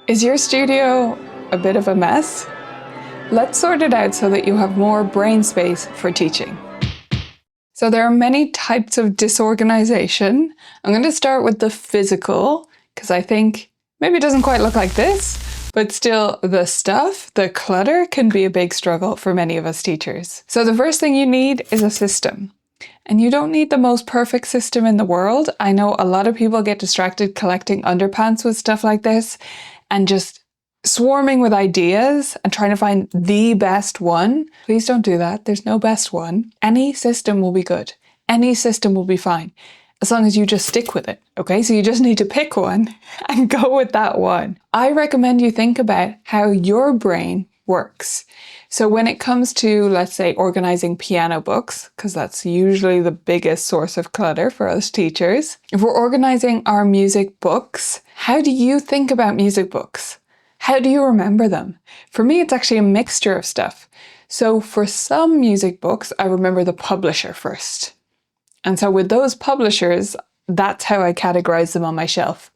Is your studio a bit of a mess? Let's sort it out so that you have more brain space for teaching. So there are many types of disorganization. I'm going to start with the physical, because I think maybe it doesn't quite look like this, but still the stuff, the clutter, can be a big struggle for many of us teachers. So the first thing you need is a system. And you don't need the most perfect system in the world. I know a lot of people get distracted collecting underpants with stuff like this and just swarming with ideas and trying to find the best one. Please don't do that. There's no best one. Any system will be good. Any system will be fine, as long as you just stick with it, okay? So you just need to pick one and go with that one. I recommend you think about how your brain works. So when it comes to, let's say, organizing piano books, because that's usually the biggest source of clutter for us teachers, if we're organizing our music books, how do you think about music books? How do you remember them? For me, it's actually a mixture of stuff. So for some music books, I remember the publisher first. And so with those publishers, that's how I categorize them on my shelf.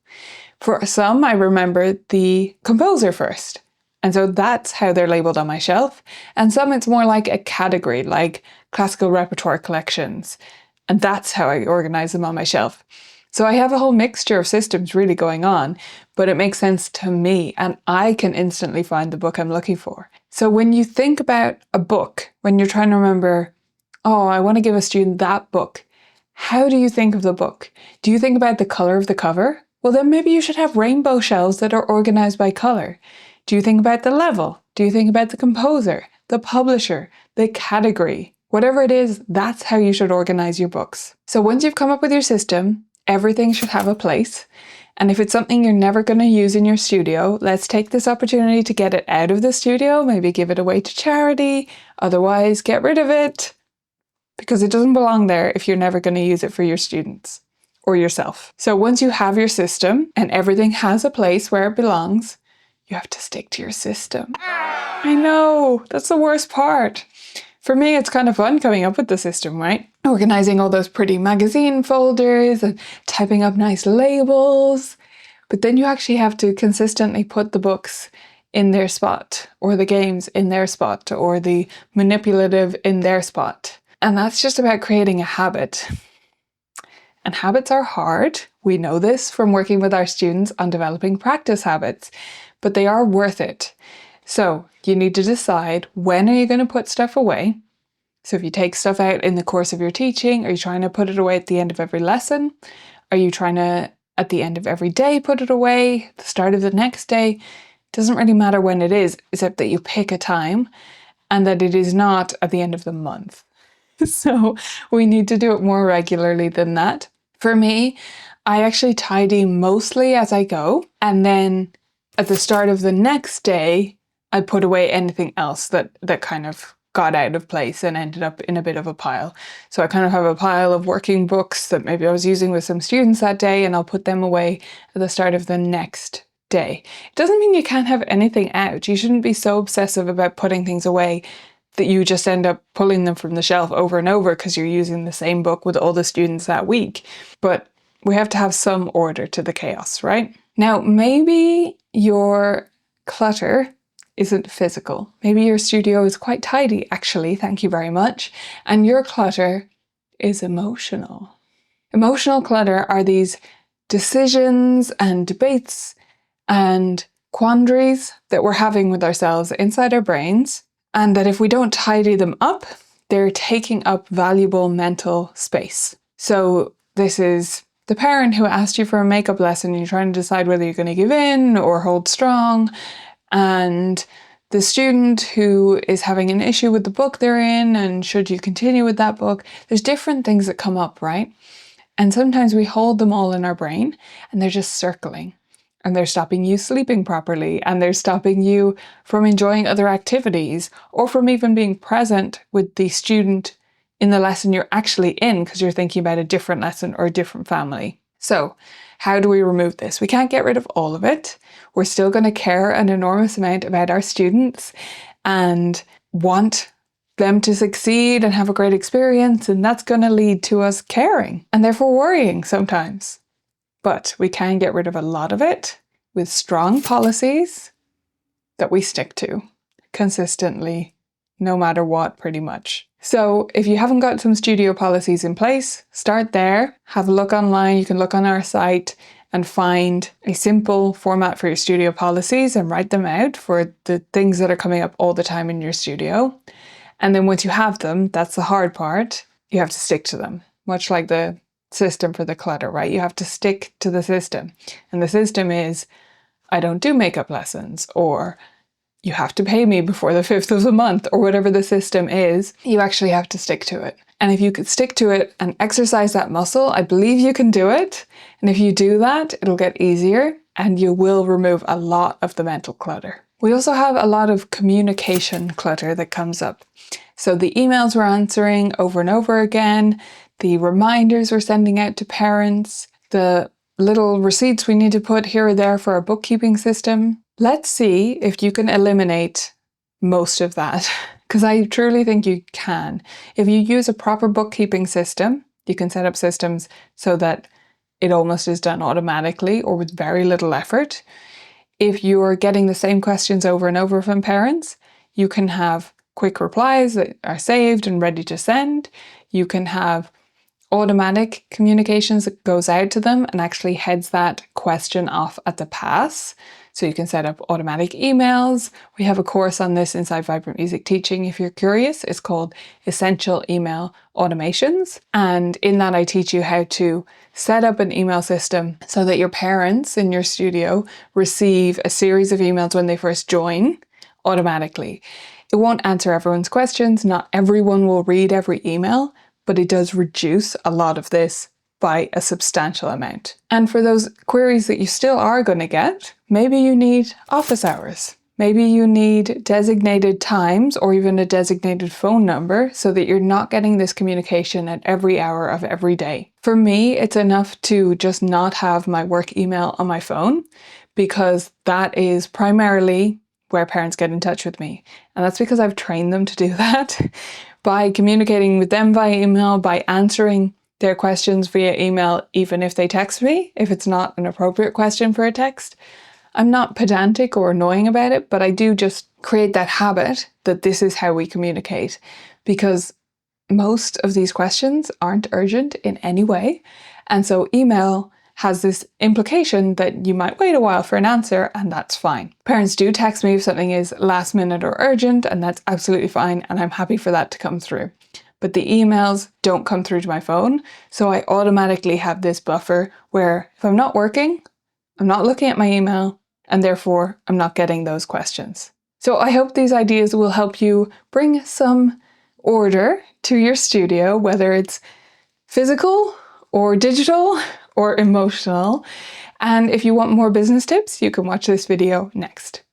For some, I remember the composer first. And so that's how they're labeled on my shelf. And some it's more like a category, like classical repertoire collections. And that's how I organize them on my shelf. So I have a whole mixture of systems really going on, but it makes sense to me and I can instantly find the book I'm looking for. So when you think about a book, when you're trying to remember, oh, I want to give a student that book, how do you think of the book? Do you think about the color of the cover? Well, then maybe you should have rainbow shelves that are organized by color. Do you think about the level? Do you think about the composer, the publisher, the category? Whatever it is, that's how you should organize your books. So once you've come up with your system, everything should have a place. And if it's something you're never going to use in your studio, let's take this opportunity to get it out of the studio, maybe give it away to charity, otherwise get rid of it, because it doesn't belong there if you're never going to use it for your students or yourself. So once you have your system and everything has a place where it belongs, you have to stick to your system. I know, that's the worst part. For me, it's kind of fun coming up with the system, right? Organizing all those pretty magazine folders and typing up nice labels. But then you actually have to consistently put the books in their spot, or the games in their spot, or the manipulative in their spot. And that's just about creating a habit. And habits are hard. We know this from working with our students on developing practice habits, but they are worth it. So you need to decide, when are you going to put stuff away? So if you take stuff out in the course of your teaching, are you trying to put it away at the end of every lesson? Are you trying to, at the end of every day, put it away, the start of the next day? It doesn't really matter when it is, except that you pick a time and that it is not at the end of the month. So we need to do it more regularly than that. For me, I actually tidy mostly as I go, and then at the start of the next day, I put away anything else that kind of got out of place and ended up in a bit of a pile. So I kind of have a pile of working books that maybe I was using with some students that day, and I'll put them away at the start of the next day. It doesn't mean you can't have anything out. You shouldn't be so obsessive about putting things away that you just end up pulling them from the shelf over and over because you're using the same book with all the students that week. But we have to have some order to the chaos, right? Now, maybe your clutter isn't physical. Maybe your studio is quite tidy, actually, thank you very much. And your clutter is emotional. Emotional clutter are these decisions and debates and quandaries that we're having with ourselves inside our brains, and that if we don't tidy them up, they're taking up valuable mental space. So this is the parent who asked you for a makeup lesson and you're trying to decide whether you're going to give in or hold strong, and the student who is having an issue with the book they're in and should you continue with that book. There's different things that come up, right? And sometimes we hold them all in our brain and they're just circling. And they're stopping you sleeping properly, and they're stopping you from enjoying other activities, or from even being present with the student in the lesson you're actually in because you're thinking about a different lesson or a different family. So how do we remove this? We can't get rid of all of it. We're still going to care an enormous amount about our students and want them to succeed and have a great experience, and that's going to lead to us caring and therefore worrying sometimes. But we can get rid of a lot of it with strong policies that we stick to consistently, no matter what, pretty much. So if you haven't got some studio policies in place, start there, have a look online. You can look on our site and find a simple format for your studio policies and write them out for the things that are coming up all the time in your studio. And then once you have them, that's the hard part, you have to stick to them, much like the system for the clutter, right? You have to stick to the system. And the system is, I don't do makeup lessons, or you have to pay me before the 5th of the month, or whatever the system is. You actually have to stick to it. And if you could stick to it and exercise that muscle, I believe you can do it. And if you do that, it'll get easier and you will remove a lot of the mental clutter. We also have a lot of communication clutter that comes up. So the emails we're answering over and over again, the reminders we're sending out to parents, the little receipts we need to put here or there for our bookkeeping system. Let's see if you can eliminate most of that, because I truly think you can. If you use a proper bookkeeping system, you can set up systems so that it almost is done automatically or with very little effort. If you're getting the same questions over and over from parents, you can have quick replies that are saved and ready to send. You can have automatic communications that goes out to them and actually heads that question off at the pass. So you can set up automatic emails. We have a course on this inside Vibrant Music Teaching if you're curious. It's called Essential Email Automations. And in that I teach you how to set up an email system so that your parents in your studio receive a series of emails when they first join automatically. It won't answer everyone's questions. Not everyone will read every email, but it does reduce a lot of this by a substantial amount. And for those queries that you still are going to get, maybe you need office hours. Maybe you need designated times or even a designated phone number so that you're not getting this communication at every hour of every day. For me, it's enough to just not have my work email on my phone because that is primarily where parents get in touch with me. And that's because I've trained them to do that by communicating with them via email, by answering their questions via email, even if they text me, if it's not an appropriate question for a text. I'm not pedantic or annoying about it, but I do just create that habit that this is how we communicate, because most of these questions aren't urgent in any way. And so email has this implication that you might wait a while for an answer, and that's fine. Parents do text me if something is last minute or urgent, and that's absolutely fine, and I'm happy for that to come through. But the emails don't come through to my phone, so I automatically have this buffer where if I'm not working, I'm not looking at my email, and therefore I'm not getting those questions. So I hope these ideas will help you bring some order to your studio, whether it's physical or digital or emotional. And if you want more business tips, you can watch this video next.